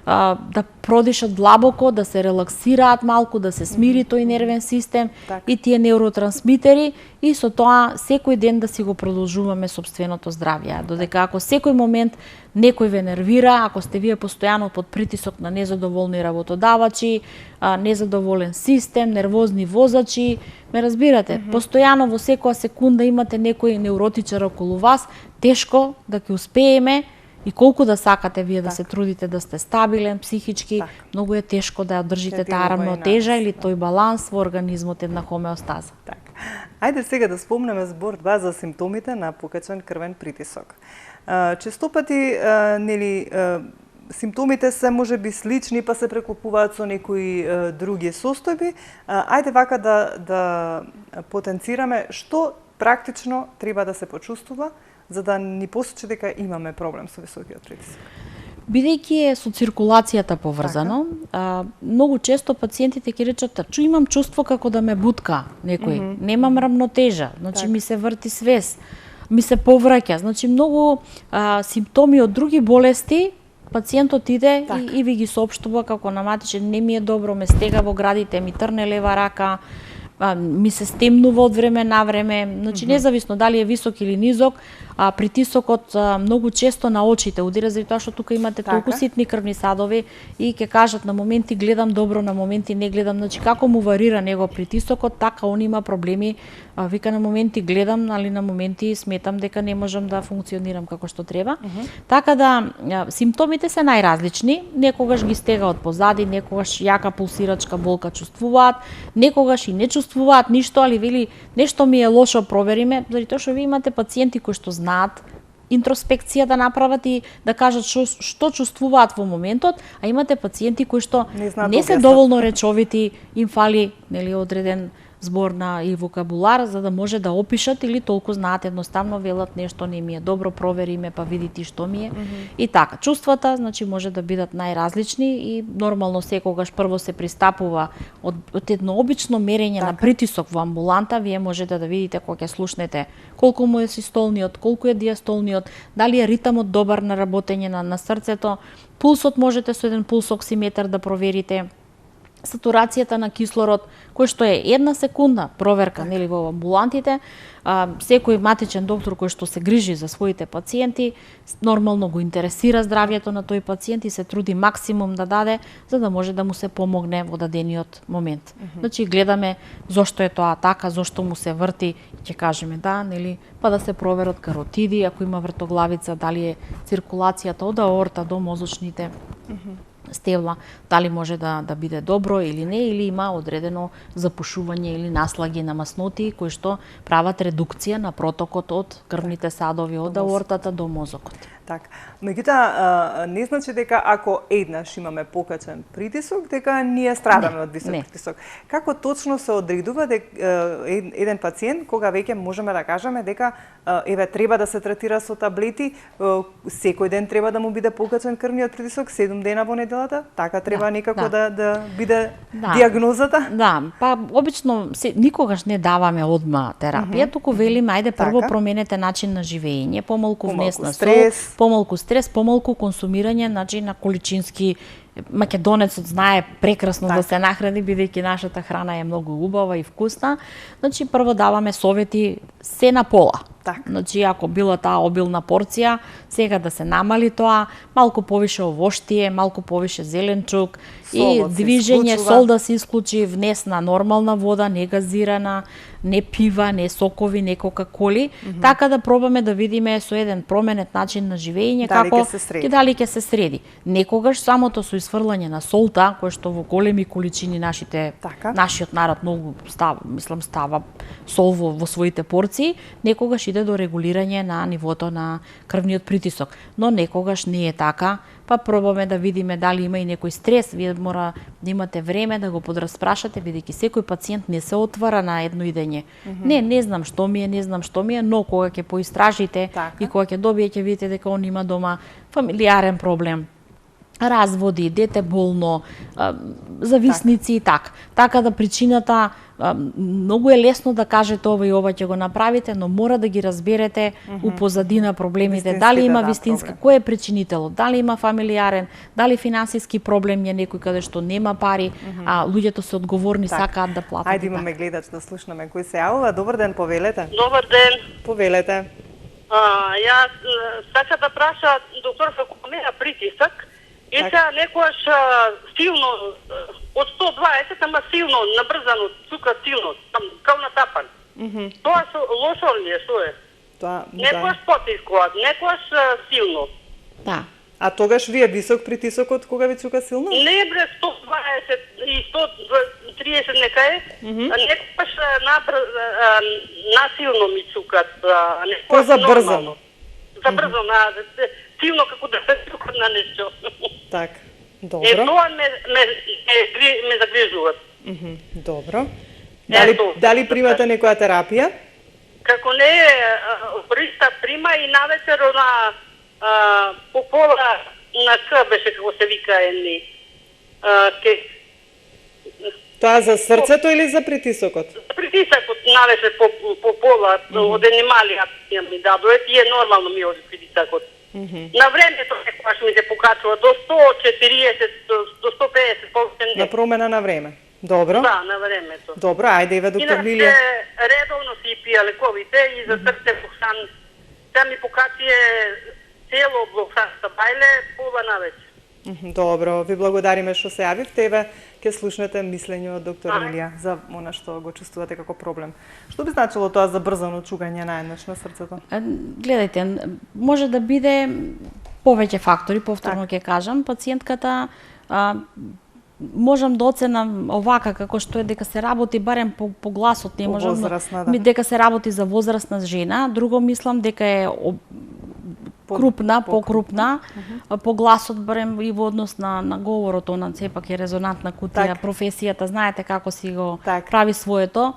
[SPEAKER 3] да продишат длабоко, да се релаксираат малку, да се смири тој нервен систем и тие неуротрансмитери и со тоа секој ден да си го продолжуваме сопственото здравје. Додека ако секој момент некој ве нервира, ако сте вие постојано под притисок на незадоволни работодавачи, незадоволен систем, нервозни возачи, ме разбирате, постојано во секоја секунда имате некој неуротичар околу вас, тешко да ќе успееме. И колку да сакате вие да се трудите да сте стабилен психички, многу е тешко да одржите таа рамнотежа или тој баланс во организмот, една хомеостаза.
[SPEAKER 1] Ајде сега да спомнеме збор 2 за симптомите на покачен крвен притисок. Често пати нели симптомите се можеби слични, па се преклопуваат со некои други состојби. Ајде вака да потенцираме што практично треба да се почувствува за да ни посочи дека имаме проблем со високиот притисок.
[SPEAKER 3] Бидејќи е со циркулацијата поврзано, многу често пациентите ќе речат, имам чувство како да ме бутка некој, немам рамнотежа, значи ми се врти свес, ми се повраќа, значи многу симптоми од други болести, пациентот иде и ви ги соопштува како на матичен, не ми е добро, ме стега во градите, ми трне лева рака, ми се стемнува од време на време, значи независно дали е висок или низок, притисокот многу често на очите удира, заради тоа што тука имате толку ситни крвни садови и ќе кажат на моменти гледам добро, на моменти не гледам, значи како му варира него притисокот, така он има проблеми, вика на моменти гледам, али на моменти сметам дека не можам да функционирам како што треба. Така да симптомите се најразлични, некогаш ги стега од позади, некогаш јака пулсирачка болка чувствуваат, некогаш и не чувствуваат ништо, али вели нешто ми е лошо, провериме, заради тоа што ви имате пациенти кои што знаат интроспекција да направат и да кажат што чувствуваат во моментот, а имате пациенти кои што не се доволно речовити, им фали нели одреден збор на и вокабулар за да може да опишат или толку знаат едноставно велат нешто не ми е добро, провери ме па види ти што ми е. И така, чувствата значи може да бидат најразлични и нормално секогаш прво се пристапува од едно обично мерење на притисок во амбуланта, вие можете да видите кога ќе слушнете колку му е систолниот, колку е диастолниот, дали е ритамот добар на работење на срцето, пулсот можете со еден пулсоксиметар да проверите, сатурацијата на кислород, кој што е една секундна проверка нели во амбулантите, секој матичен доктор кој што се грижи за своите пациенти, нормално го интересира здравјето на тој пациент и се труди максимум да даде за да може да му се помогне во дадениот момент. Значи гледаме зошто е тоа така, зошто му се врти, ќе кажеме да, нели, па да се проверат каротиди, ако има вртоглавица, дали е циркулацијата од аорта до мозочните стебла, дали може да биде добро или не, или има одредено запушување или наслаги на масноти кои што прават редукција на протокот од крвните садови од аортата до мозокот.
[SPEAKER 1] Така. Меѓутоа, не значи дека ако еднаш имаме покачен притисок, дека ние страдаме од висок притисок. Како точно се одредува еден пациент кога веќе можеме да кажеме дека еве треба да се третира со таблети, секој ден треба да му биде покачен крвниот притисок 7 дена во неделата, така треба некако да биде диагнозата?
[SPEAKER 3] Да, па обично никогаш не даваме одма терапија, туку велиме ајде прво променете начин на живење, помалку внесна сол, помалку стрес, помалку консумирање, значи на количински. Македонецот знае прекрасно да се нахрани, бидејќи нашата храна е многу убава и вкусна. Значи прво даваме совети се на пола. Значи ако била таа обилна порција, сега да се намали тоа, малку повише овоштие, малку повише зеленчук и движење, сол да се исклучи, внесна нормална вода, не газирана, не пива, не сокови, не кока-коли, така да пробаме да видиме со еден променет начин на живење како дали ќе се среди. Некогаш самото со исфрлање на солта, кој што во големи количини нашиот народ многу става сол во своите порции, некогаш иде до регулирање на нивото на крвниот притисок, но некогаш не е така. Па пробаме да видиме дали има и некој стрес, вие мора да имате време да го подраспрашате, бидејќи секој пациент не се отвара на едно идење. Не знам што ми е, но кога ќе поистражите и кога ќе добиете, ќе видите дека он има дома фамилиарен проблем, разводи, дете болно, зависници и така. Така да причината многу е лесно да кажете ова и ова ќе го направите, но мора да ги разберете упозадина проблемите, дали има вистинска, кој е причинителот, дали има фамилиарен, дали финансиски проблем е некој каде што нема пари, а луѓето се одговорни, сакаат да платат.
[SPEAKER 1] Ајде имаме гледач да слушнаме кој се јавува. Добар ден, повелете.
[SPEAKER 4] Добар ден.
[SPEAKER 1] Повелете.
[SPEAKER 4] Јас сака да праша доктор како нема притисок. И сега некојаш силно, од 120, ама силно, набрзано, цука силно, там, као натапан. Тоа лошо ли е, што е? Некојаш потискуваат, некојаш силно.
[SPEAKER 3] Да.
[SPEAKER 1] А тогаш ви е висок притисокот кога ви цука силно?
[SPEAKER 4] Не бре, 120 и 130 нека е, некојаш насилно ми цукат.
[SPEAKER 1] Тоа забрзано.
[SPEAKER 4] Забрзано, силно како да се цукат на нешто.
[SPEAKER 1] Така, добро.
[SPEAKER 4] Тоа ме загрижуваат.
[SPEAKER 1] Добро. Дали примате некоја терапија?
[SPEAKER 4] Како не, Христа прима и навечер на по пола на К беше како се вика едни.
[SPEAKER 1] Тоа за срцето или за притисокот?
[SPEAKER 4] Притисокот навечер по пола од анималија ми дадоа и е нормално ми оди притисокот. На времето некогаш ми се покачува до 140, до 150 повеќе.
[SPEAKER 1] На промена на време. Добро.
[SPEAKER 4] Да, на времето.
[SPEAKER 1] Добро, ајде еве доктор
[SPEAKER 4] Иначе,
[SPEAKER 1] Лилија.
[SPEAKER 4] редовно си пија лековите и за срце пухсан. Сега ми покатие цело блоксаста бајле, пола навеќе.
[SPEAKER 1] Добро, ви благодариме што се јавивте. Еве ќе слушнете мислење од доктор Лилија за она што го чувствувате како проблем. Што би значило тоа за брзано чугање наеднаш на срцето?
[SPEAKER 3] Гледайте, може да биде повеќе фактори, повторно ќе кажам, пациентката можам да оценам овака како што е дека се работи барем по гласот, не можам дека се работи за возрастна жена. Друго мислам дека е покрупна, по гласот барем и во однос на говорот, она сепак е резонантна кутија, професијата, знаете како си го прави своето.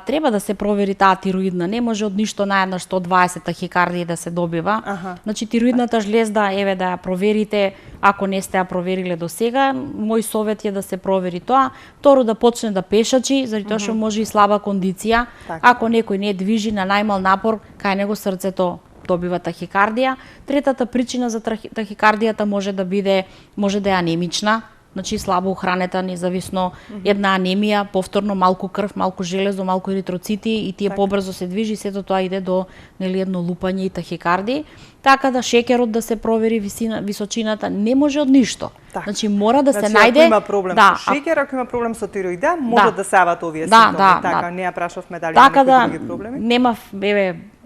[SPEAKER 3] Треба да се провери таа тироидна, не може од ништо наеднаш 120 тахикардии да се добива. Значи тироидната жлезда, еве да ја проверите, ако не сте ја провериле до сега, мој совет е да се провери тоа. Второ, да почне да пешачи, заради тоа што може и слаба кондиција. Ако некој не движи на најмал напор, кај него срцето добива тахикардија. Третата причина за тахикардијата може да е анемична, значи слабо ухранета, независно една анемија, повторно малку крв, малку железо, малку еритроцити и тие побрзо се движи, сето тоа иде до едно лупање и тахикардии. Така да шекерот да се провери, височината, не може од ништо. Значи мора да се најде.
[SPEAKER 1] Ако има проблем со шекер, ако има проблем со тироидеа, може да се јават овие симптоми. Така, не ја прашавме дали има некои други проблеми.
[SPEAKER 3] Нема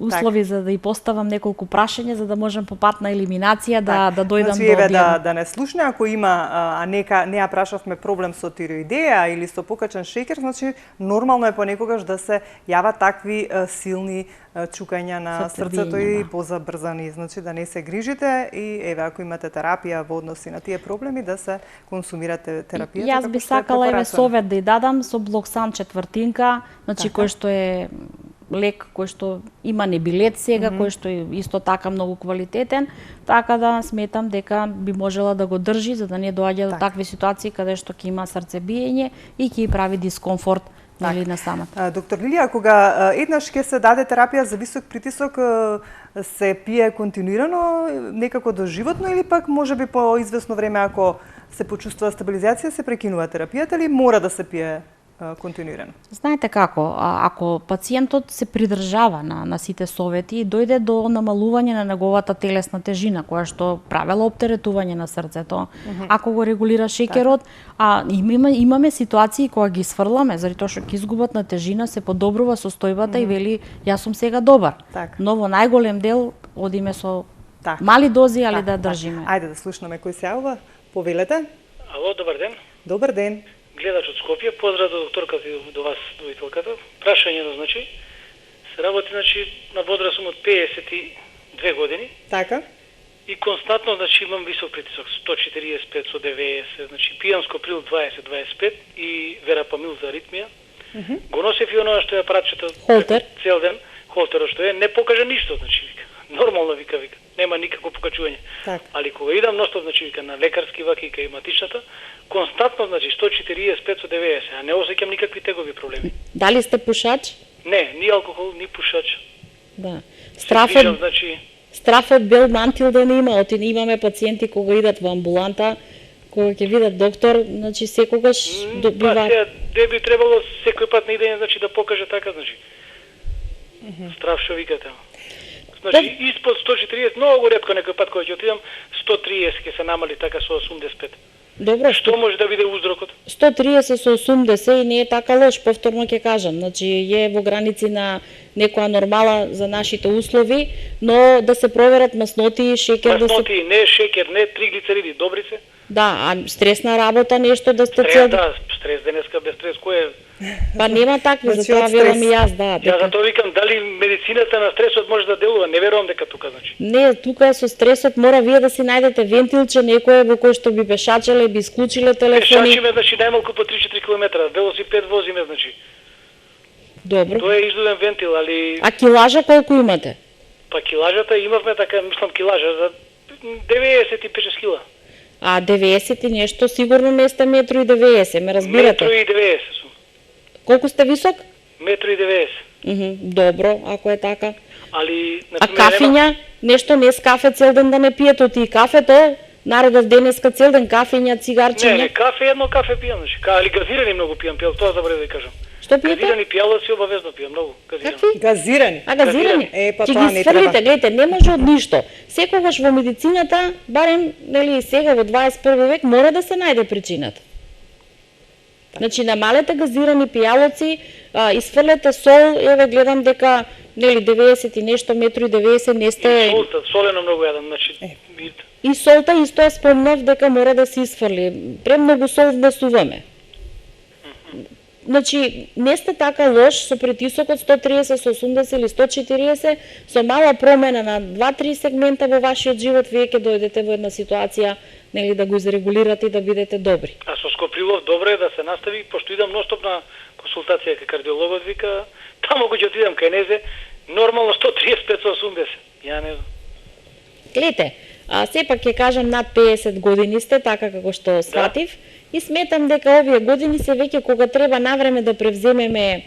[SPEAKER 3] услови за да и поставам неколку прашања за да можам по пат на елиминација да дојдам
[SPEAKER 1] до одјавот. Да не слушне, ако има не ја прашавме проблем со тироидеа или со покачен шекер, значи нормално е понекогаш да се јават такви силни чукања на срцето и позабрзани, значи да не се грижите и еве ако имате терапија во односи на тие проблеми да се консумирате терапијата.
[SPEAKER 3] Јас би сакала еве совет да ја дадам со блоксан четвртинка, значи кој што е лек кој што има небилет сега, кој што е исто така многу квалитетен, така да сметам дека би можела да го држи за да не доаѓа до такви ситуации каде што ќе има срцебиење и ќе прави дискомфорт на самата.
[SPEAKER 1] Доктор Лилија, кога еднаш ќе се даде терапија за висок притисок, се пие континуирано, некако доживотно или пак можеби по известно време ако се почувствува стабилизација се прекинува терапијата или мора да се пие континуирано?
[SPEAKER 3] Знаете како, ако пациентот се придржава на сите совети и дојде до намалување на неговата телесна тежина, која што правела оптеретување на срцето, ако го регулира шекерот, имаме ситуации кога ги сврламе, заради тоа што ќе изгубат на тежина, се подобрува состојбата и вели, јас сум сега добар. Но во најголем дел одиме со мали дози, али да држиме.
[SPEAKER 1] Ајде да слушнаме кој се јавува. Повелете.
[SPEAKER 5] Ало, добар ден.
[SPEAKER 1] Добар ден.
[SPEAKER 5] Гледач од Скопје, поздрав до докторката и до вас, дојителката. Прашањето, значи, се работи, значи, на возраст сум од 52 години.
[SPEAKER 1] Така.
[SPEAKER 5] И константно, значи, имам висок притисок, 145 со 90, значи, пијам скоприл 20-25 и верапамил за аритмија. Го носев и оноа што е апаратчето цел ден, холтерот што е, не покажа ништо, значи, вика. Нормално, вика, нема никакво покачување. Али кога идам ностоп, значи, вика, на лекарски ваки, кај матичната, константно, значи, 145 со 90, а не осеќам никакви тегови проблеми.
[SPEAKER 3] Дали сте пушач?
[SPEAKER 5] Не, ни алкохол, ни пушач.
[SPEAKER 3] Да.
[SPEAKER 5] Страфот
[SPEAKER 3] бел мантил да не има, имаме пациенти кога идат во амбуланта, кога ќе видат доктор, значи секогаш добива...
[SPEAKER 5] Па сега, де би требало секој пат на идење, значи, да покаже така, значи. Страф што викате. Значи, испод 140, многу ретко некој пат кога ќе отидам, 130 ќе се намали така со 85.
[SPEAKER 3] Добро,
[SPEAKER 5] што може да биде узрокот?
[SPEAKER 3] 130 со 80 и не е така лош, повторно ќе кажам. Значи, е во граници на некоја нормала за нашите услови, но да се проверат масноти, шекер...
[SPEAKER 5] Масноти, не шекер, не триглицериди, добри се?
[SPEAKER 3] Да, а стресна работа, нешто да сте
[SPEAKER 5] цел... Да, стрес денеска, без стрес, кој е...
[SPEAKER 3] Па нема такви, за тоа велам и јас, да.
[SPEAKER 5] Ја затоа викам, дали медицината на стресот може да делува, не верувам дека тука, значи.
[SPEAKER 3] Не, тука со стресот мора вие да си најдете вентилче, некое во кој што би пешачеле, би исклучиле телефони.
[SPEAKER 5] Пешачиме, значи, најмалку по 3-4 км, велосипед возиме, значи.
[SPEAKER 3] Добро.
[SPEAKER 5] Тоа е издуден вентил, али...
[SPEAKER 3] А килажа колку имате?
[SPEAKER 5] Па килажата имавме така, мислам, килажа за 95 кила.
[SPEAKER 3] А 90 и нешто, сигурно не сте 1,90 м, ме разбирате?
[SPEAKER 5] 1,90 сум.
[SPEAKER 3] Колку сте висок?
[SPEAKER 5] 1,90
[SPEAKER 3] Добро, ако е така.
[SPEAKER 5] Али,
[SPEAKER 3] например, а кафиња, нешто не с кафе цел ден да не пиете, и кафето Народот денеска цел ден кафења, цигарчиња.
[SPEAKER 5] Не, кафе едно кафе пијам, значи, али газирани многу пијам, тоа забравив да кажам.
[SPEAKER 3] Што пиете?
[SPEAKER 5] Газирани пијалоци обавезно пијам, многу газирани.
[SPEAKER 3] Какви?
[SPEAKER 1] Газирани.
[SPEAKER 3] А газирани?
[SPEAKER 1] Па
[SPEAKER 3] Ќе
[SPEAKER 1] тоа
[SPEAKER 3] ги
[SPEAKER 1] не
[SPEAKER 3] сврлите,
[SPEAKER 1] треба.
[SPEAKER 3] гледате, не може од ништо. Секогаш во медицината, барем нели сега во 21 век, мора да се најде причината. Значи намалете газирани пијалоци, исфрлете сол, еве гледам дека нели 90 и нешто метро и 90 не сте.
[SPEAKER 5] Солта, солено многу јадам, значи
[SPEAKER 3] И солта исто ја спомнав дека мора да се исфрли. Премногу сол внесуваме. Значи, не сте така лош со притисок од 130 со 80 или 140, со мала промена на 2-3 сегмента во вашиот живот, вие ќе дојдете во една ситуација нели да го изрегулирате и да бидете добри.
[SPEAKER 5] А со скоприлов добро е да се настави, пошто идам ностоп на консултација кај кардиологот, вика, таму го ќе отидам кај незе, нормално 135-180. Ја не знам.
[SPEAKER 3] Гледате, сепак ќе кажам над 50 години сте, така како што сватив, и сметам дека овие години се веќе кога треба навреме да превземеме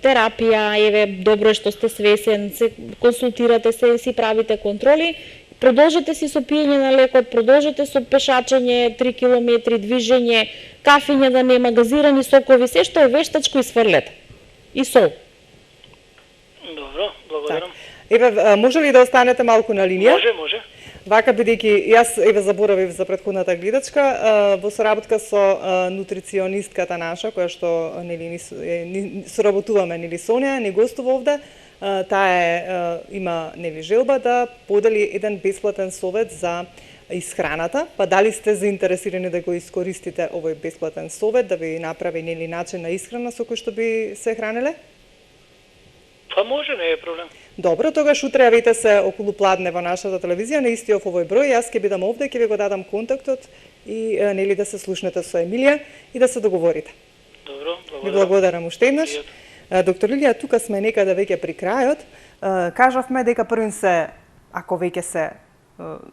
[SPEAKER 3] терапија, еве, добро е што сте свесен, се консултирате се, си правите контроли, продолжете си со пиење на лекот, продолжете со пешачење, 3 километри, движење, кафење да нема, газирани сокови, се што е вештачко исфрлете. И сол.
[SPEAKER 5] Добро, благодарам.
[SPEAKER 1] Еве, може ли да останете малку на линија?
[SPEAKER 5] Може.
[SPEAKER 1] Вака, бидејќи јас еве заборавив за претходната гледачка, во соработка со нутриционистката наша, која што нели соработуваме нели со неа, не гостува овде, таа има нели желба да подели еден бесплатен совет за исхраната, па дали сте заинтересирани да го искористите овој бесплатен совет, да ви направи нели начин на исхрана со кој што би се хранеле?
[SPEAKER 5] Па може, не е проблем.
[SPEAKER 1] Добро, тогаш утре јавете се околу пладне во нашата телевизија на истиот овој број. Јас ќе бидам овде, ќе ви го дадам контактот и нели да се слушнете со Емилија и да се договорите.
[SPEAKER 5] Добро,
[SPEAKER 1] Ви благодарам уште еднаш. Доктор Лилија, тука сме некаде веќе при крајот. Кажавме дека првин се, ако веќе се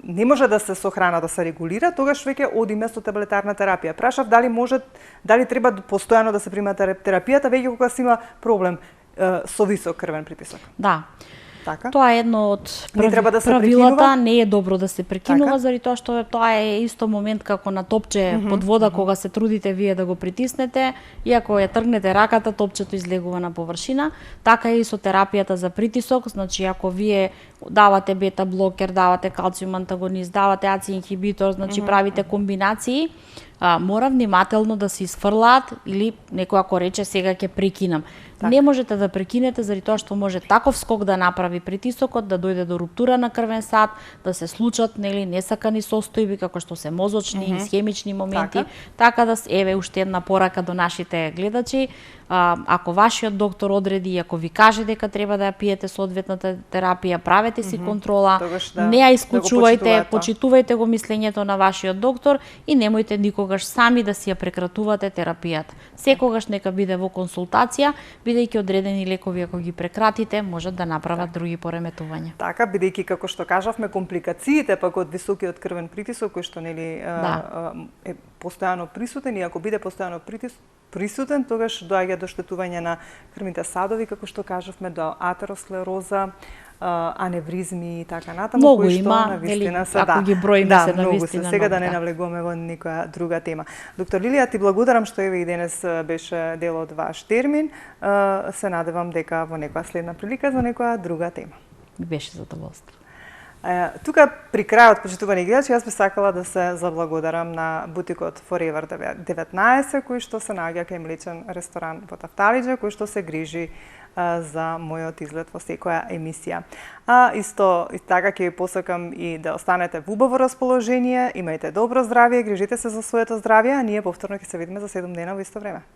[SPEAKER 1] не може да се со храна да се регулира, тогаш веќе одиме со таблетарна терапија. Прашав дали треба постојано да се прима терапијата веќе кога се има проблем со висок крвен притисок.
[SPEAKER 3] Да.
[SPEAKER 1] Така?
[SPEAKER 3] Тоа е едно од
[SPEAKER 1] да
[SPEAKER 3] правилата, не е добро да се прекинува,
[SPEAKER 1] така?
[SPEAKER 3] заради тоа што тоа е исто момент како на топче под вода, кога се трудите вие да го притиснете, и ако ја тргнете раката, топчето излегува на површина. Така е и со терапијата за притисок, значи ако вие давате бета блокер, давате калциум антагонист, давате аци инхибитор, значи правите комбинации, мора внимателно да се исфрлаат или некој ако рече сега ќе прекинам. Не можете да прекинете заради тоа што може таков скок да направи притисокот, да дојде до руптура на крвен сад, да се случат нели несакани состојби како што се мозочни и исхемични моменти. Така да еве уште една порака до нашите гледачи, ако вашиот доктор одреди и ако ви каже дека треба да ја пиете соодветната терапија, правете си контрола, не ја исклучувајте, почитувајте го мислењето на вашиот доктор и немојте никогаш сами да си ја прекратувате терапијата. Секогаш нека биде во консултација, бидејќи одредени лекови ако ги прекратите можат да направат други пореметувања.
[SPEAKER 1] Така, бидејќи како што кажавме компликациите пак од високиот крвен притисок кој што нели е постојано присутен, и ако биде постојано присутен, тогаш доаѓа до штетување на крвните садови, како што кажавме, до атеросклероза, аневризми и така натаму, кои што навистина се
[SPEAKER 3] ако ги броиме се навистина.
[SPEAKER 1] Сега да не навлегуваме во никоја друга тема. Доктор Лилија, ти благодарам што еве и денес беше дел од ваш термин. Се надевам дека во некоја следна прилика за некоја друга тема.
[SPEAKER 3] Ми беше задоволство.
[SPEAKER 1] Тука при крајот, почитувани гледачи, јас би сакала да се заблагодарам на бутикот Forever 19, кој што се наоѓа кај млечен ресторан во Тафталиџа, кој што се грижи за мојот изглед во секоја емисија. Исто така ќе ви посакам и да останете во убаво расположение, имајте добро здравје, грижите се за своето здравје, а ние повторно ќе се видиме за 7 дена во исто време.